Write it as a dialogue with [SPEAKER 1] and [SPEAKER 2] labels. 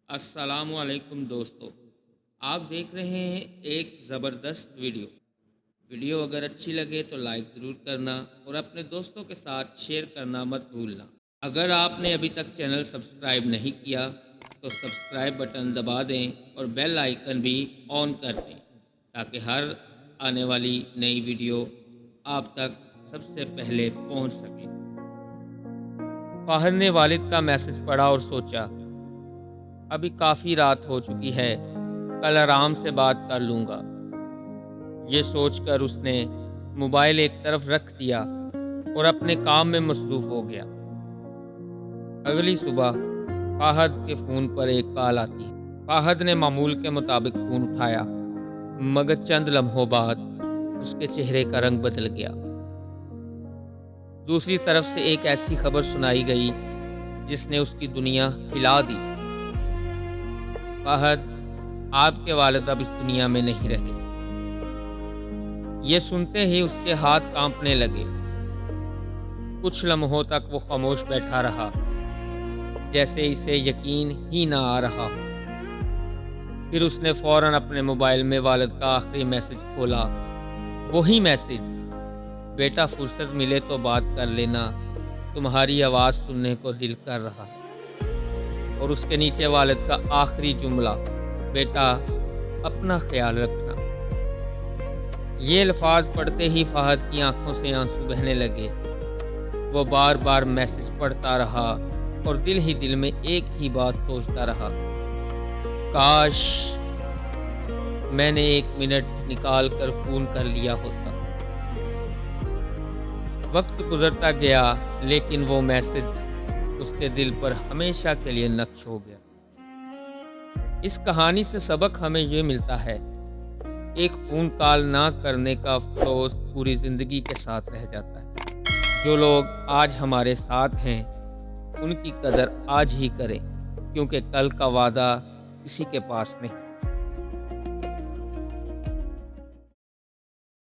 [SPEAKER 1] अस्सलाम वालेकुम दोस्तों। आप देख रहे हैं एक ज़बरदस्त वीडियो अगर अच्छी लगे तो लाइक ज़रूर करना और अपने दोस्तों के साथ शेयर करना मत भूलना। अगर आपने अभी तक चैनल सब्सक्राइब नहीं किया तो सब्सक्राइब बटन दबा दें और बेल आइकन भी ऑन कर दें ताकि हर आने वाली नई वीडियो आप तक सबसे पहले पहुंच सके। फाहद ने वालिद का मैसेज पढ़ा और सोचा, अभी काफ़ी रात हो चुकी है, कल आराम से बात कर लूँगा। ये सोचकर उसने मोबाइल एक तरफ रख दिया और अपने काम में मसरूफ़ हो गया। अगली सुबह फाहद के फ़ोन पर एक कॉल आती है। फाहद ने मामूल के मुताबिक फ़ोन उठाया, मगर चंद लम्हों बाद उसके चेहरे का रंग बदल गया। दूसरी तरफ से एक ऐसी खबर सुनाई गई जिसने उसकी दुनिया हिला दी। फाहद, आपके वालिद अब इस दुनिया में नहीं रहे। ये सुनते ही उसके हाथ कांपने लगे। कुछ लम्हों तक वो खामोश बैठा रहा, जैसे इसे यकीन ही ना आ रहा हो। फिर उसने फौरन अपने मोबाइल में वालिद का आखिरी मैसेज खोला। वही मैसेज, बेटा फुर्सत मिले तो बात कर लेना, तुम्हारी आवाज़ सुनने को दिल कर रहा है। और उसके नीचे वालिद का आखिरी जुमला, बेटा अपना ख्याल रखना। ये अल्फाज पढ़ते ही फाहद की आंखों से आंसू बहने लगे। वो बार बार मैसेज पढ़ता रहा और दिल ही दिल में एक ही बात सोचता रहा, काश मैंने 1 मिनट निकाल कर फ़ोन कर लिया होता। वक्त गुजरता गया, लेकिन वो मैसेज उसके दिल पर हमेशा के लिए नक्श हो गया। इस कहानी से सबक हमें ये मिलता है, एक फ़ोन कॉल ना करने का अफसोस पूरी ज़िंदगी के साथ रह जाता है। जो लोग आज हमारे साथ हैं उनकी कदर आज ही करें, क्योंकि कल का वादा किसी के पास नहीं।